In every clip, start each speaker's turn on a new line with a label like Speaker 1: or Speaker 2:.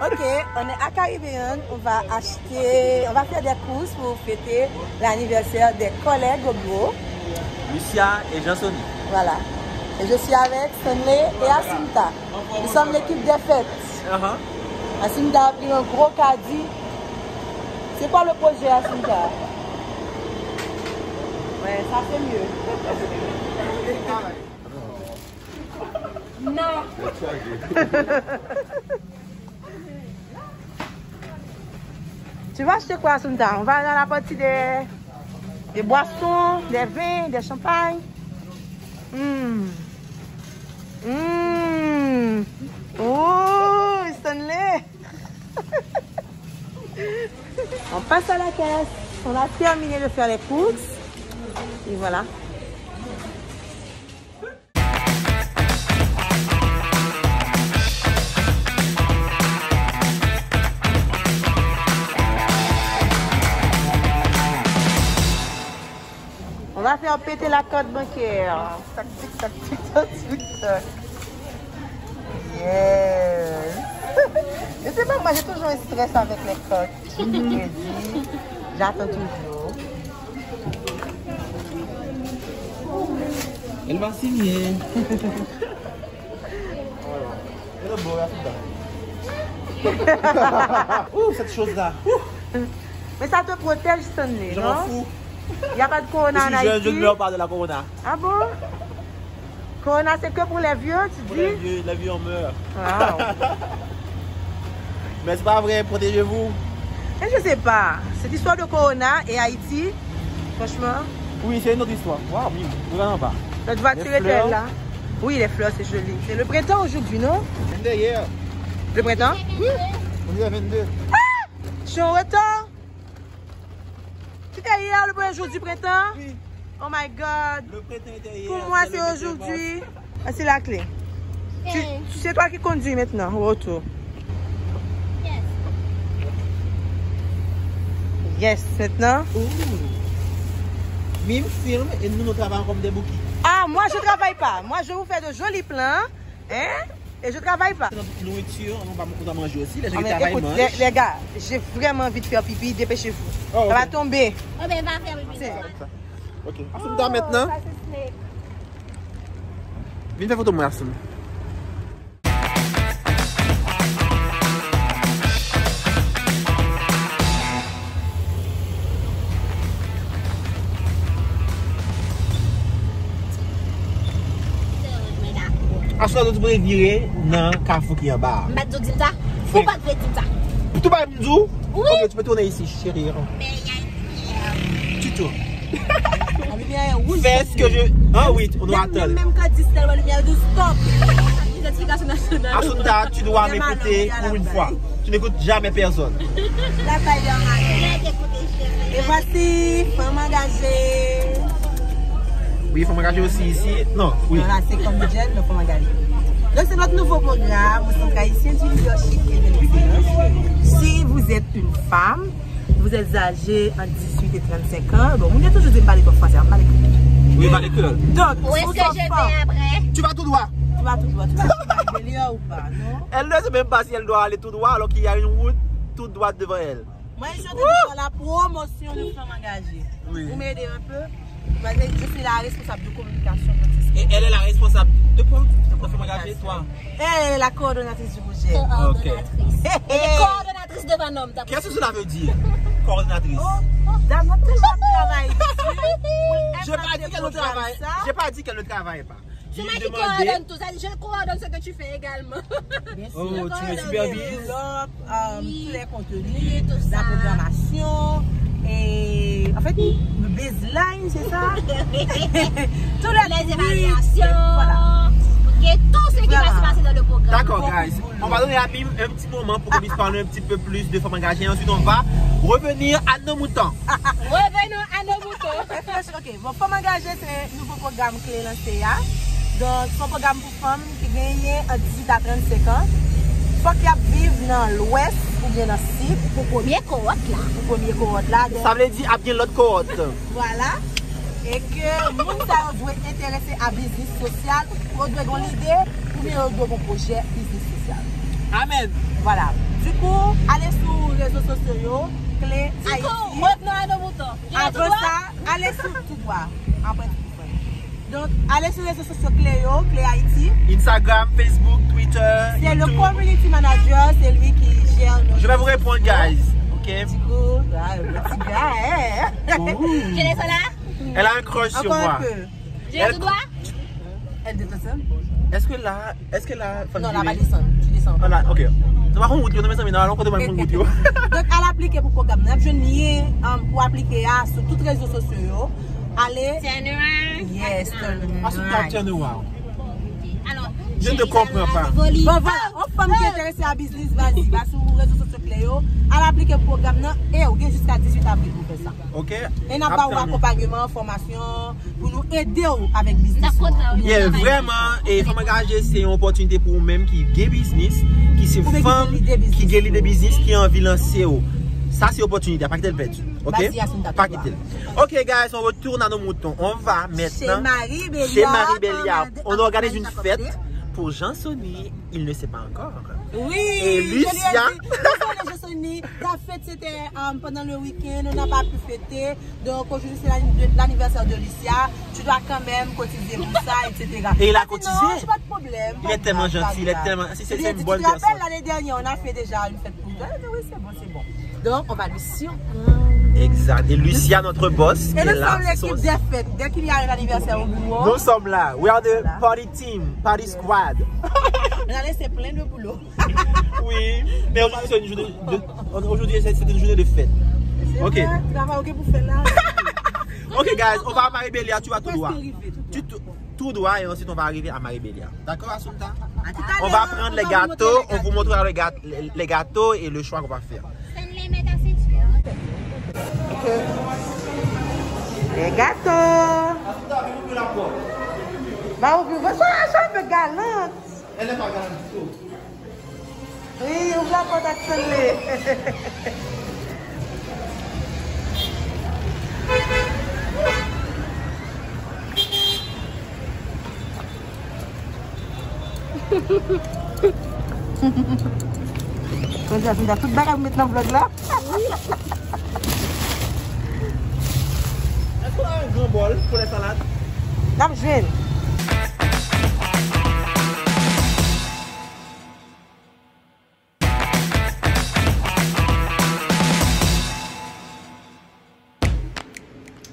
Speaker 1: Ok, on est à Caribbean, on va faire des courses pour fêter l'anniversaire des collègues au bureau.
Speaker 2: Lucia et Jean-Sony.
Speaker 1: Voilà. Et je suis avec Stanley et Asinta. Nous sommes l'équipe des fêtes. Asinta a pris un gros caddie. C'est quoi le projet, Asinta? Ouais, ça fait mieux. Non. Tu vas acheter quoi, Asinta? On va dans la partie des boissons, des vins, des champagnes. Oh, Stanley. On passe à la caisse. On a terminé de faire les courses. Et voilà. On va faire péter la carte bancaire. Tac, tic, tac, tic, tac, tic, tac. Yes. Je sais pas, moi j'ai toujours un stress avec les cartes. J'attends toujours.
Speaker 2: Elle va signer. Ouh, cette chose-là.
Speaker 1: Mais ça te protège, Stanley,
Speaker 2: Je
Speaker 1: non?
Speaker 2: m'en fous.
Speaker 1: Il n'y a pas de corona en Haïti.
Speaker 2: Je ne meurs pas de la corona.
Speaker 1: Ah bon? Corona, c'est que pour les vieux, tu
Speaker 2: Pour
Speaker 1: dis?
Speaker 2: les vieux, on meurt.
Speaker 1: Wow.
Speaker 2: Mais c'est pas vrai, protégez-vous.
Speaker 1: Et je sais pas. Cette histoire de corona et Haïti, franchement,
Speaker 2: Oui, c'est une autre histoire. Waouh, oui, vraiment pas.
Speaker 1: notre voiture était là. Oui, les fleurs, c'est joli. C'est le printemps aujourd'hui, non?
Speaker 2: 22 hier.
Speaker 1: Le printemps?
Speaker 2: Oui. On est à 22.
Speaker 1: Je suis en retard. C'était hier le premier jour du printemps?
Speaker 2: Oui.
Speaker 1: Oh my God.
Speaker 2: Le printemps était hier.
Speaker 1: Pour moi, c'est aujourd'hui. Ah, c'est la clé. C'est toi qui conduis maintenant, au retour. Yes, maintenant.
Speaker 2: Mime filme et nous travaillons comme des bouquets.
Speaker 1: Ah, moi, je travaille pas. Moi, je vous fais de jolis plans. Hein? Et je travaille pas.
Speaker 2: Notre nourriture, on va beaucoup manger aussi. Les gens
Speaker 1: Ah,
Speaker 2: qui
Speaker 1: mais
Speaker 2: travaillent
Speaker 1: écoute,
Speaker 2: mangent.
Speaker 1: les gars, j'ai vraiment envie de faire pipi. Dépêchez-vous.
Speaker 2: Oh, okay.
Speaker 1: Ça va tomber.
Speaker 3: Oh, ben, va faire pipi.
Speaker 2: Ok. Asim, maintenant. Viens faire photo de moi, Asim. Aswa do tu pou virer dans le carrefour qui est en bas.
Speaker 3: Mbadzo dit ça. Faut pas te dire ça.
Speaker 2: Tout va me dire?
Speaker 3: Oui.
Speaker 2: Ok, tu peux tourner ici, chérie.
Speaker 3: Mais il y a une
Speaker 2: Tu tournes.
Speaker 1: La lumière est rouge.
Speaker 2: Fais ce que je... Ah oui, on doit attendre.
Speaker 1: Même quand tu dis la lumière de stop.
Speaker 3: identification nationale.
Speaker 2: Assunta, tu dois m'écouter pour une fois. Tu n'écoutes jamais personne.
Speaker 1: La taille de Et voici, femme engagée.
Speaker 2: Oui, il faut m'engager aussi ici. Non, oui.
Speaker 1: Voilà, c'est comme le jet, mais il faut m'engager. Donc c'est notre nouveau programme, nous sommes haïtiens du leadership et de l'excellence. Si vous êtes une femme, vous êtes âgée entre 18 et 35 ans, bon, on est toujours parler de français, on parle de
Speaker 2: Oui, parler que.
Speaker 1: Donc,
Speaker 3: où est-ce que je vais après?
Speaker 2: Tu vas tout droit.
Speaker 1: Tu vas tout droit, tu vas délire ou pas, non?
Speaker 2: Elle ne sait même pas si elle doit aller tout droit alors qu'il y a une route toute droite devant elle.
Speaker 1: Moi, je te dis la promotion de femmes engagées.
Speaker 2: Oui.
Speaker 1: Vous m'aidez un peu? Je suis la responsable de communication.
Speaker 2: Et elle est la responsable de quoi? De femmes engagées, toi?
Speaker 1: Elle est la coordonnatrice du projet.
Speaker 3: Coordonnatrice. Elle est coordonnatrice de Vanom.
Speaker 2: Qu'est-ce que cela veut dire? Coordonnatrice.
Speaker 1: Dans notre travail.
Speaker 2: Je n'ai pas dit qu'elle ne travaille. J'ai pas dit qu'elle ne travaille pas.
Speaker 3: C'est moi qui coordonne tout ça. Je coordonne ce que tu fais également.
Speaker 1: Bien sûr.
Speaker 2: Oh, tu me supervises.
Speaker 1: Tous les contenus, la programmation et en fait le baseline, c'est ça? Tous
Speaker 3: Les évaluations.
Speaker 1: Voilà.
Speaker 3: Ok, tout ce qui va se passer dans le programme.
Speaker 2: D'accord, guys. On va donner à Mime un petit moment pour qu'on puisse parler un petit peu plus de femmes engagées. Ensuite, on va revenir à nos moutons.
Speaker 3: Revenons à nos moutons.
Speaker 1: Ok, bon, Femmes engagées, c'est un nouveau programme clé lancé. Donc, c'est un programme pour femmes qui gagnent entre 18 à 35 ans. Soit qui vivent dans l'ouest ou bien dans le sud.
Speaker 3: Pour premier cohorte là.
Speaker 1: Pour premier cohorte là.
Speaker 2: Ça veut dire à bien l'autre cohorte.
Speaker 1: Voilà. Et que nous doit intéresser à business social, pour doit avoir l'idée pour meilleur de vos projets business social.
Speaker 2: Amen.
Speaker 1: Voilà. Du coup, allez sur les réseaux sociaux, Clé Haïti. Après ça, allez sur tout droit. Après tout. Donc, allez sur les réseaux sociaux Clé Haïti.
Speaker 2: Instagram, Facebook, Twitter.
Speaker 1: C'est le community manager, c'est lui qui gère.
Speaker 2: Je vais vous répondre, guys. Ok.
Speaker 1: Du coup, le petit gars,
Speaker 3: Je laisse là.
Speaker 2: Elle a un crush sur
Speaker 1: encore
Speaker 2: moi.
Speaker 1: un peu.
Speaker 3: J'ai tout droit.
Speaker 1: Elle descend.
Speaker 2: Est-ce que là.
Speaker 1: Non, là, va descendre. Tu descends.
Speaker 2: Voilà, ok. Nous allons route, nous allons route. Donc,
Speaker 1: à l'appliquer pour le programme, je n'y pour appliquer sur tous les réseaux sociaux. Allez.
Speaker 3: Turn around.
Speaker 1: Yes,
Speaker 2: turn around.
Speaker 3: Alors,
Speaker 2: Je ne te comprends pas.
Speaker 1: Bon, voilà. Aux femmes qui sont intéressées à business, vas-y, va sur les réseaux sociaux Cléo. À l'appliquer le programme, et on a jusqu'à 18 avril pour faire ça.
Speaker 2: Ok.
Speaker 1: Et n'a pas un accompagnement, formation, pour nous aider avec business.
Speaker 2: Yeah, vraiment, et Femmes Engagées, c'est une opportunité pour vous-même qui gagne business, qui c'est femme qui gagne des business, qui a envie de lancer. Ça, c'est une opportunité, pas que tel perdu. Ok? Pas quitter. Ok, guys, on retourne à nos moutons. On va maintenant chez Marie Béliard. On organise une fête pour Jean-Sonny. Il ne sait pas encore.
Speaker 1: Oui,
Speaker 2: et Lucia.
Speaker 1: La fête c'était pendant le week-end, on n'a pas pu fêter. Donc aujourd'hui c'est l'anniversaire de Lucia. Tu dois quand même cotiser pour ça, etc.
Speaker 2: Et il a cotisé.
Speaker 1: Non, pas de problème.
Speaker 2: Il est tellement gentil, il est tellement. C'est une bonne
Speaker 1: personne. Tu te
Speaker 2: personne.
Speaker 1: rappelles l'année dernière, on a fait déjà une fête pour toi. Oui, c'est bon, c'est bon. Donc on va lui surprendre.
Speaker 2: Exact. Et Lucia, notre boss, qui
Speaker 1: et
Speaker 2: est
Speaker 1: nous
Speaker 2: là.
Speaker 1: sommes l'équipe des fêtes. Dès qu'il y a un anniversaire au bureau.
Speaker 2: Nous sommes là. We are the party team, party squad.
Speaker 1: On a laissé plein de boulot.
Speaker 2: Oui, mais aujourd'hui c'est une journée de fête. Ok.
Speaker 1: Tu vas pas OK pour faire là.
Speaker 2: Ok, guys, on va à Marie Béliard, tu vas tout droit. Tout droit et ensuite on va arriver à Marie Béliard. D'accord, Assunta? On va prendre les gâteaux, on vous montrera les gâteaux et le choix qu'on va faire.
Speaker 1: Les gâteaux. Bah, ça un peu galante.
Speaker 2: Elle n'est pas galante du tout.
Speaker 1: Oui, on va pas t'accélérer. Quand tu as fini toute bagarre mettre dans le vlog là.
Speaker 2: Est-ce qu'on a un grand bol pour les salades?
Speaker 1: Non, je vais.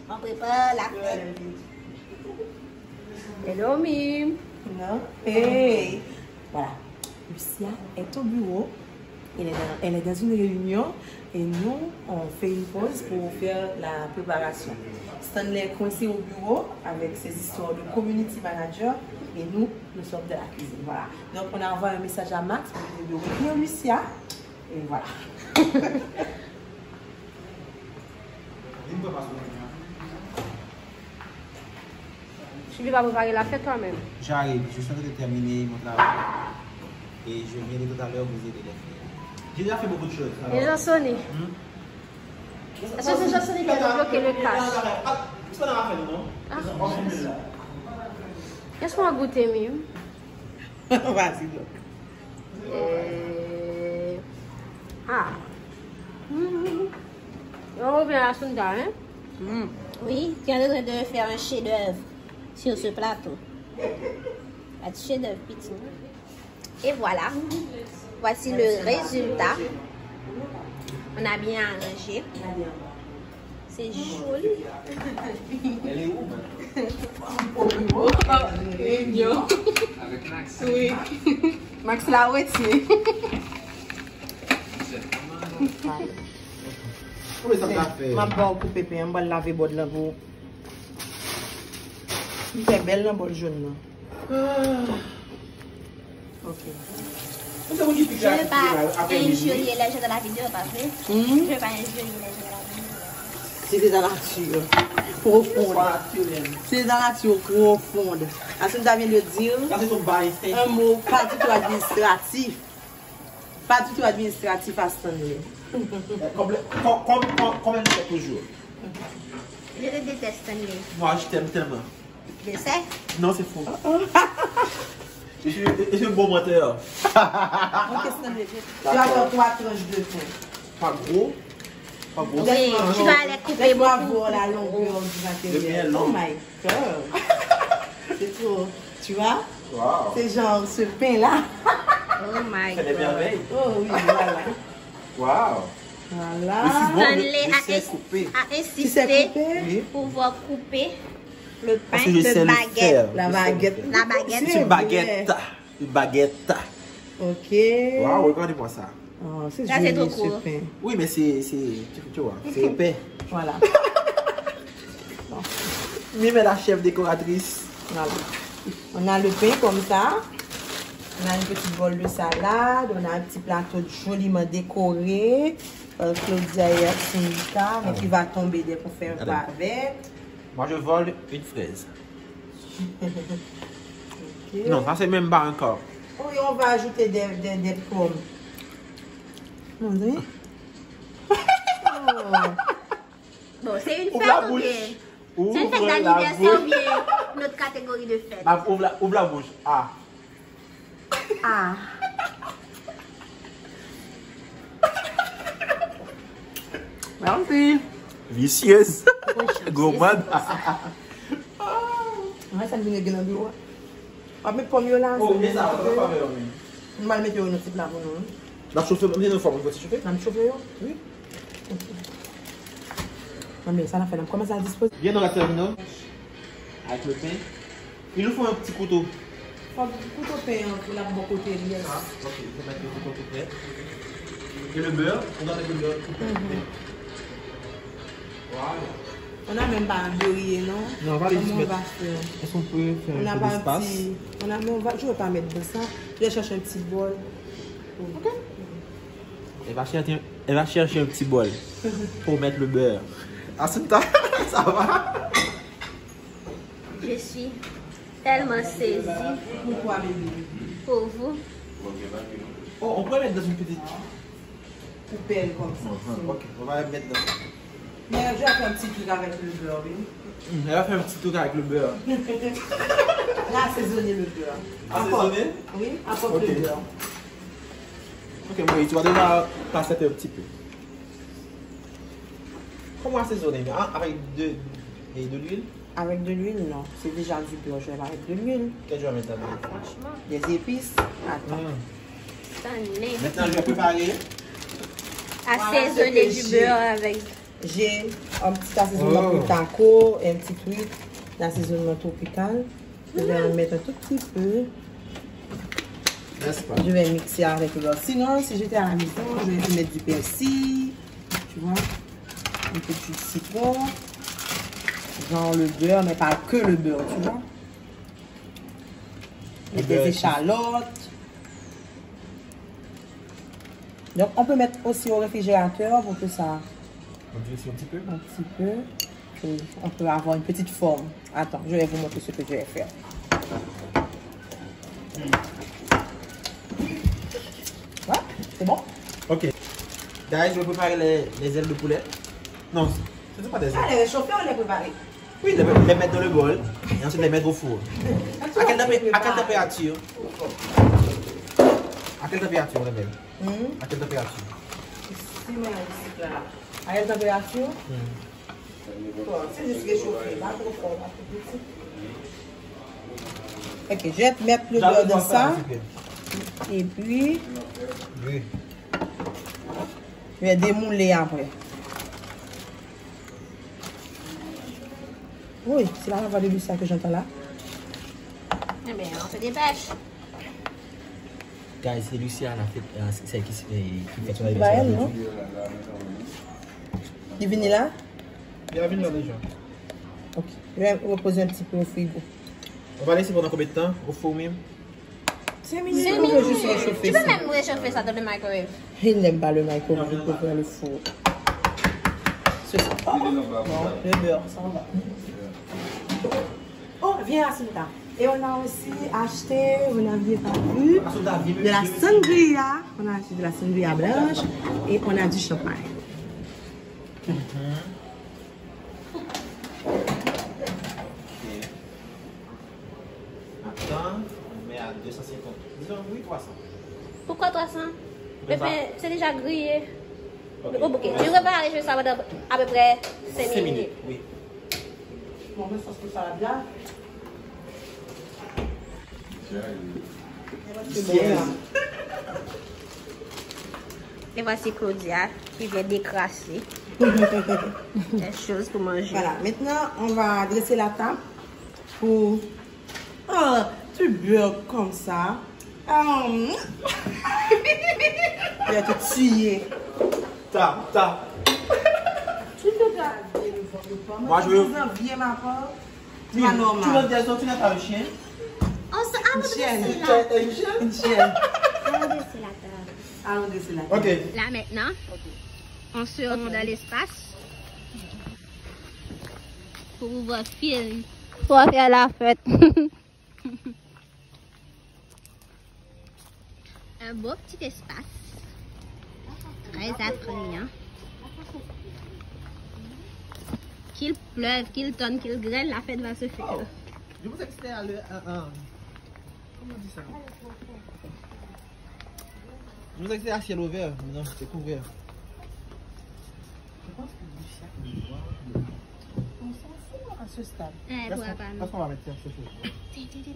Speaker 3: On prépare la fête. Hello, Mim.
Speaker 1: Non. Hey. Voilà. Lucia est au bureau. Elle est dans une réunion et nous, on fait une pause pour faire la préparation. Stanley est coincé au bureau avec ses histoires de community manager et nous sommes de la cuisine. Voilà. Donc, on a envoyé un message à Max pour lui dire de retenir Lucia. Et voilà.
Speaker 3: Tu vas préparer la fête toi-même.
Speaker 2: J'arrive, je suis en train de terminer mon travail. Et je viens tout à l'heure vous aider les filles. J'ai déjà fait beaucoup de choses.
Speaker 3: Et Jean-Sonny. Est-ce que c'est Jean-Sonny qui a bloqué le cash?
Speaker 2: Qu'est-ce qu'on a fait, non?
Speaker 3: Qu'est-ce qu'on va goûter, Mim?
Speaker 1: Vas-y,
Speaker 3: Ah. On revient à Sunda, hein? Oui, tu es en train de faire un chef-d'œuvre sur ce plateau. Un petit chef-d'œuvre petit. Et voilà. Voici le résultat. On a bien arrangé. C'est joli.
Speaker 2: Elle est où?
Speaker 1: Avec Max. Oui. Max l'a retenu.
Speaker 2: Oui, ça m'a fait.
Speaker 1: Ma bonne coupe pépé, on va laver bord là pour. C'est belle dans bol jaune là. Ok.
Speaker 3: Je ne veux pas injurier les gens de la vidéo, pas vrai? Je ne veux pas injurier les gens de la vidéo.
Speaker 1: C'est dans la nature profonde. C'est dans la nature profonde. Assunta vient de dire un mot pas du tout administratif. Pas du tout administratif à Stanley.
Speaker 2: Combien de fois toujours?
Speaker 3: Je le déteste, Stanley.
Speaker 2: Moi, je t'aime tellement.
Speaker 3: Je sais.
Speaker 2: Non, c'est faux. Je suis un bon menteur.
Speaker 1: Tu vas avoir 3 tranches de pain.
Speaker 2: Pas gros. Pas gros.
Speaker 3: Oui, tu vas aller couper
Speaker 1: Laisse-moi
Speaker 3: beaucoup.
Speaker 1: voir la longueur du
Speaker 2: Le bien
Speaker 1: matériel.
Speaker 2: long.
Speaker 1: Oh my god. C'est trop. Tu vois?
Speaker 2: Wow.
Speaker 1: C'est genre ce pain-là.
Speaker 3: Oh my
Speaker 2: C'est des
Speaker 3: god.
Speaker 2: merveilles.
Speaker 1: Oh oui, voilà.
Speaker 2: Wow.
Speaker 1: Voilà.
Speaker 2: Bon,
Speaker 3: Stanley
Speaker 2: je sais couper.
Speaker 3: a
Speaker 1: Tu sais
Speaker 3: insisté
Speaker 1: couper?
Speaker 3: pour pouvoir couper le pain
Speaker 2: Parce que je sais
Speaker 3: de
Speaker 2: le
Speaker 3: baguette.
Speaker 2: faire.
Speaker 1: La baguette.
Speaker 3: La baguette.
Speaker 2: C'est une baguette. Une baguette.
Speaker 1: Ok.
Speaker 2: Wow, regardez-moi ça.
Speaker 1: Oh, c'est
Speaker 3: Là, c'est
Speaker 1: joli
Speaker 3: trop
Speaker 1: ce
Speaker 3: cool.
Speaker 1: pain.
Speaker 2: Oui, mais tu vois, c'est épais.
Speaker 1: Voilà.
Speaker 2: Mime est la chef décoratrice.
Speaker 1: Voilà. On a le pain comme ça. On a une petite bol de salade. On a un petit plateau joliment décoré. Claudia et Cynthia, mais qui va tomber dès pour faire quoi avec.
Speaker 2: Moi, je vole une fraise.
Speaker 1: Ok.
Speaker 2: Non, ça c'est même pas encore.
Speaker 1: Oui, on va ajouter des pommes. Mon Dieu. Oh.
Speaker 3: Bon, c'est une
Speaker 2: Ouvre
Speaker 3: fête
Speaker 2: la
Speaker 3: ou
Speaker 2: bouche.
Speaker 3: bien? C'est une fête
Speaker 2: Ouvre la
Speaker 3: d'anniversaire ou
Speaker 2: bouche.
Speaker 3: bien notre catégorie de fête?
Speaker 2: Ouvre la bouche. Ah.
Speaker 3: Ah.
Speaker 1: Merci.
Speaker 2: Vicieuse. Gourmande.
Speaker 1: Ouais, ça me vient de gagner de l'eau. On va mettre pommes là.
Speaker 2: Oh, mais ça, on va pas faire.
Speaker 1: On va le mettre dans notre petit plat pour nous.
Speaker 2: La chauffe, on est une forme, on va se chauffer.
Speaker 1: On va me chauffer. Oui. Non, mais ça, on a fait. On commence à disposer.
Speaker 2: Viens dans la terminale. Avec le pain. Il nous faut un petit couteau.
Speaker 1: Faut un couteau de pain pour la bon côté.
Speaker 2: Ah, ok, il faut mettre le couteau tout près. Et le beurre, on doit mettre le beurre tout près. Voilà.
Speaker 1: On n'a même pas un beurrier, non?
Speaker 2: Non, on va les
Speaker 1: Comment on
Speaker 2: mettre.
Speaker 1: va faire?
Speaker 2: Est-ce qu'on peut faire
Speaker 1: On n'a
Speaker 2: un peu
Speaker 1: pas un
Speaker 2: d'espace?
Speaker 1: petit. Je ne vais pas mettre de ça. Je vais chercher un petit bol. Ok.
Speaker 2: Elle va chercher un petit bol pour mettre le beurre. Assunta, ça va?
Speaker 3: Je suis tellement saisie
Speaker 1: Pourquoi, bébé?
Speaker 3: pour vous.
Speaker 2: Oh, on pourrait mettre dans une petite.
Speaker 1: Poubelle comme ça.
Speaker 2: Ok, on va mettre dans.
Speaker 1: Mais je vais faire un petit truc avec le beurre, oui.
Speaker 2: Elle va faire un petit truc avec le beurre.
Speaker 1: Là, assaisonner le beurre.
Speaker 2: Assaisonner?
Speaker 1: Oui, apporte
Speaker 2: Ok.
Speaker 1: le beurre.
Speaker 2: Ok, Moïse, tu vas déjà passer un petit peu. Comment assaisonner? Avec de l'huile?
Speaker 1: Avec de l'huile, non. C'est déjà du beurre. Je vais avec de l'huile.
Speaker 2: Qu'est-ce que je vais mettre là-dedans?
Speaker 3: Franchement,
Speaker 2: Des
Speaker 1: épices. Attends.
Speaker 3: Stanley.
Speaker 2: Maintenant, je vais préparer.
Speaker 3: Assaisonner du beurre avec.
Speaker 1: J'ai un petit assaisonnement pour taco et un petit truc d'assaisonnement tropical. Je vais en mettre un tout petit peu.
Speaker 2: N'est-ce pas?
Speaker 1: Je vais mixer avec le beurre. Sinon, si j'étais à la maison, je vais mettre du persil. Tu vois? Un peu de citron. Genre le beurre, mais pas que le beurre, tu vois? Et des échalotes. Donc, on peut mettre aussi au réfrigérateur pour que ça...
Speaker 2: On dirait un petit peu.
Speaker 1: Un petit peu. Et on peut avoir une petite forme. Attends, je vais vous montrer ce que je vais faire. Ouais, c'est bon?
Speaker 2: Ok. Guys, je vais préparer les ailes de poulet. Non, ce ne sont pas des ailes.
Speaker 1: Ah, les réchauffer, on les prépare.
Speaker 2: Oui, les mettre dans le bol et ensuite les mettre au four. À quelle température? À quelle température on les met? À quelle température?
Speaker 1: À quelle température? C'est juste réchauffé, pas trop fort, pas trop petit. Ok, je vais mettre le beurre dans ça. Et puis,
Speaker 2: Oui.
Speaker 1: je vais démouler après. Oui, c'est la voix de Lucia que j'entends là.
Speaker 3: Eh bien, on se dépêche.
Speaker 2: Guys, c'est Lucia, celle qui fait son
Speaker 1: Bah,
Speaker 2: anniversaire.
Speaker 1: elle, non? Il vient là?
Speaker 2: Il a venu là déjà.
Speaker 1: Ok. Je vais reposer un petit peu au frigo.
Speaker 2: On va laisser pendant combien de temps au four même?
Speaker 1: 5 minutes.
Speaker 3: 5
Speaker 1: On peut
Speaker 3: minutes.
Speaker 1: juste réchauffer
Speaker 3: Tu peux
Speaker 1: ça.
Speaker 3: même réchauffer ça dans le microwave.
Speaker 1: Il n'aime pas le microwave, il préfère le four. Ce sera pas. Bon, le beurre, ça va. Oh, viens Assunta. Et on a aussi acheté, vous n'aviez pas vu, de la sangria. On a acheté de la sangria blanche et on a du champagne.
Speaker 2: Attends, on met à 250. 150. Disons, oui, 300.
Speaker 3: Pourquoi 300? C'est déjà grillé.
Speaker 2: Ok.
Speaker 3: Au bouquet. Je vais pas aller ça pendant à peu près 5 minutes.
Speaker 2: Oui.
Speaker 1: Bon, mais ça se fait ça là. C'est bon, là.
Speaker 3: Et voici Claudia qui vient décrasser des choses pour manger.
Speaker 1: Voilà, maintenant on va dresser la table pour du beurre comme ça. Il va te tuer.
Speaker 2: Ta.
Speaker 1: Tu peux garder le fond de pomme.
Speaker 2: Moi, je veux.
Speaker 1: Tu veux bien ma part.
Speaker 2: Tu vas dire que tu n'as pas un chien?
Speaker 1: Une chienne. Une chienne. Allons dresser la table.
Speaker 2: Ok.
Speaker 3: Là maintenant, on se rend dans l'espace pour pouvoir filmer. Pour faire la fête. Un beau petit espace. Très attrayant. Qu'il pleuve, qu'il tonne, qu'il grêle, la fête va se faire.
Speaker 2: Je vous explique à comment on dit ça? Je vous explique à ciel ouvert. Non, c'est couvert. Je pense que du ciel
Speaker 1: On s'en fout à ce stade.
Speaker 2: Parce qu'on va mettre ça, c'est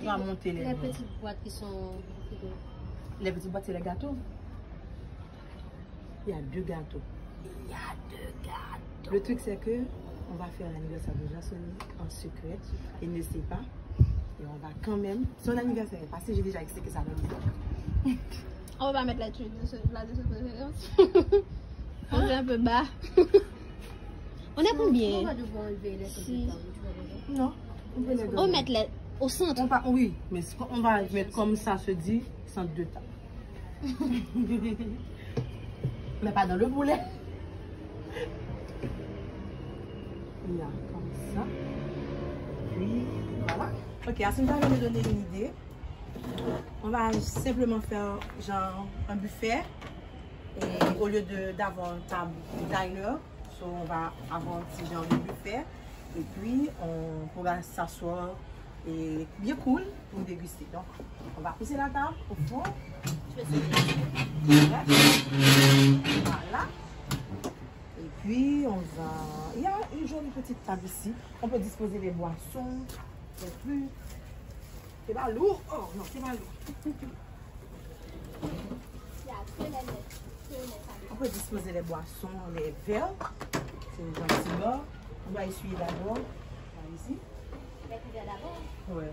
Speaker 1: On va monter les
Speaker 3: petites boîtes qui sont...
Speaker 1: Les petites boîtes, c'est les gâteaux. Il y a 2 gâteaux. Le truc, c'est que on va faire l'anniversaire de Jasmine en secret. Il ne sait pas. Et on va quand même. Son anniversaire est passé, j'ai déjà expliqué ça dans le
Speaker 3: On va mettre la tuile de cette préférence. On est un peu bas. On est combien?
Speaker 1: Non, on peut les
Speaker 3: On
Speaker 1: donner.
Speaker 3: va mettre les au centre.
Speaker 1: Oui, mais on va mettre comme ça se dit, centre de table. Mais pas dans le boulet. Là, comme ça. Puis, voilà. Ok, à ce moment-là, je vais me donner une idée. On va simplement faire genre un buffet. Et au lieu d'avoir une table diner, on va avoir un petit genre de buffet. Et puis, on pourra s'asseoir et bien cool pour déguster. Donc, on va pousser la table au fond. Voilà. Et puis, on va... Il y a une jolie petite table ici. On peut disposer des boissons, des fruits. C'est pas lourd. Oh non, c'est pas lourd. On peut disposer les boissons, les verres. C'est un petit bord. On va essuyer d'abord. Voilà, ici. Ouais.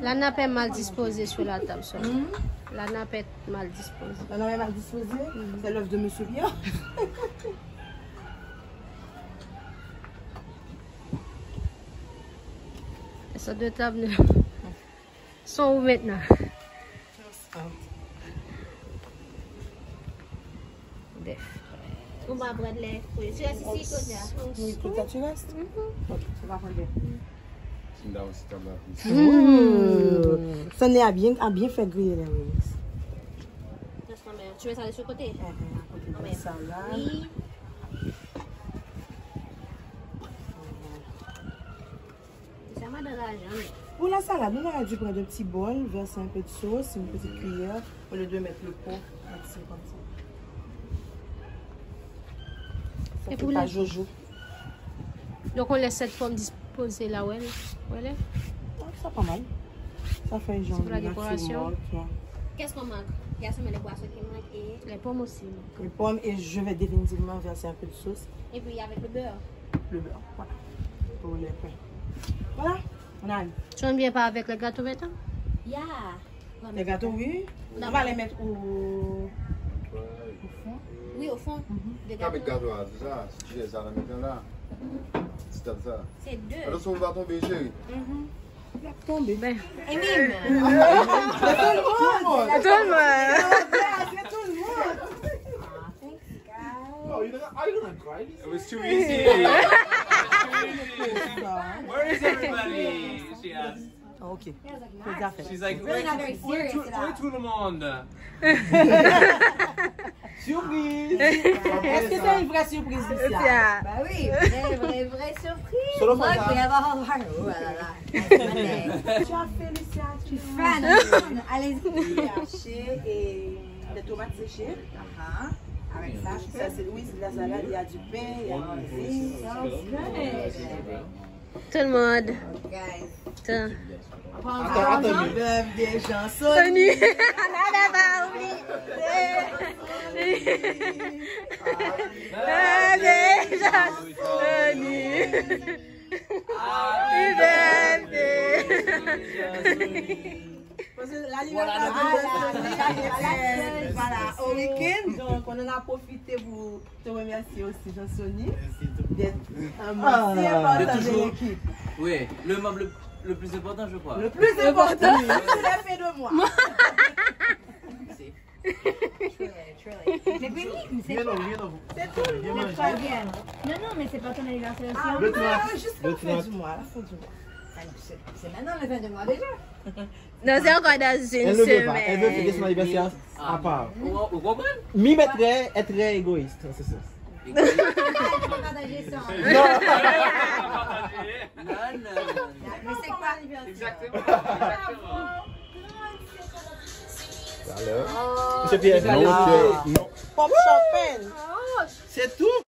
Speaker 3: La nappe est mal disposée sur la table. La nappe est mal disposée.
Speaker 1: La nappe est mal disposée. C'est l'œuvre de Monsieur Bien.
Speaker 3: Ces 2 tables sont où maintenant? On va prendre les fruits. Tu restes ici, Claudia?
Speaker 1: Oui, Claudia, tu restes? Ok, on va prendre les. Ça n'est à bien fait griller les roses.
Speaker 3: Tu mets ça de ce côté?
Speaker 1: À côté de ça là.
Speaker 3: Oui. Ça m'a donné l'argent.
Speaker 1: Pour la salade, on aurait dû prendre un petit bol, verser un peu de sauce, une petite cuillère, au lieu de mettre le pot. C'est comme ça. Ça
Speaker 3: Et
Speaker 1: fait
Speaker 3: pour
Speaker 1: pas
Speaker 3: les-
Speaker 1: jojo.
Speaker 3: Donc on laisse cette forme disposée là où elle est.
Speaker 1: Ça pas mal. Ça fait genre
Speaker 3: pour la décoration.
Speaker 1: naturel, tu vois.
Speaker 3: Qu'est-ce qu'on manque? Il y a seulement les boissons qui manquent et les pommes aussi.
Speaker 1: Les pommes et je vais définitivement verser un peu de sauce.
Speaker 3: Et puis avec le beurre.
Speaker 1: Le beurre, voilà. Pour les pains. Voilà, on arrive.
Speaker 3: Tu aimes bien pas avec le gâteau maintenant? Yeah.
Speaker 1: Les gâteaux, oui. On va les mettre au fond.
Speaker 3: Oui, au fond. Des
Speaker 4: Avec
Speaker 3: gâteaux.
Speaker 4: gâteau, c'est ça? Si tu les as là maintenant là. C'est comme ça.
Speaker 3: C'est 2.
Speaker 4: Alors, ça va tomber, chérie.
Speaker 1: Il va tomber.
Speaker 3: Ben,
Speaker 1: Tout le monde.
Speaker 3: tout le monde.
Speaker 1: C'est tout le monde.
Speaker 2: Oh, are you gonna cry?
Speaker 5: It was too easy. Where is everybody? She asked.
Speaker 1: Oh, ok. Faut dire fait.
Speaker 5: She's like, where to le monde?
Speaker 2: Surprise!
Speaker 1: Est-ce que c'est une vraie surprise ici?
Speaker 3: Bah oui, vraie surprise.
Speaker 2: Solo
Speaker 3: Moi,
Speaker 2: Fanta.
Speaker 3: je vais avoir un oh là là.
Speaker 1: Tu as fait l'initiative.
Speaker 3: Fan. Allez-y.
Speaker 1: Chercher et des tomates séchées. Avec ça, c'est oui, c'est de la salade, il y a du pain, il y a du riz.
Speaker 3: Tout le monde. Attends.
Speaker 2: Attends.
Speaker 1: Des gens
Speaker 3: Sony. On n'a pas oublié. Déjà Sony. Happy birthday.
Speaker 1: Parce que l'anniversaire, voilà, au week-end, donc on en a profité pour te remercier aussi, Jean-Sony, d'être un membre si important de l'équipe.
Speaker 5: Oui, le plus important, je crois.
Speaker 1: Le plus important, tu l'as fait de moi.
Speaker 3: Mais Benny, c'est
Speaker 2: Viens
Speaker 3: quoi?
Speaker 1: C'est tout le monde.
Speaker 3: Pas bien. Non, mais c'est pas ton anniversaire aussi.
Speaker 1: Ah,
Speaker 2: Le
Speaker 1: oui,
Speaker 2: trente.
Speaker 1: juste
Speaker 2: Le
Speaker 1: la fin
Speaker 2: trente.
Speaker 1: du mois, la fin du mois.
Speaker 3: C'est maintenant le fin de mois déjà.
Speaker 6: Non, c'est encore dans une
Speaker 2: Elle ne veut pas. Elle veut fêter
Speaker 6: semaine.
Speaker 2: son anniversaire à part.
Speaker 5: Vous comprenez?
Speaker 2: Mime est très égoïste, en ce sens.
Speaker 3: Je vais partager ça.
Speaker 2: Non!
Speaker 5: Non.
Speaker 3: Mais c'est quoi l'anniversaire?
Speaker 5: Exactement.
Speaker 2: Alors, Monsieur Pierre,
Speaker 4: Non,
Speaker 2: non.
Speaker 1: Pop champagne.
Speaker 2: C'est tout!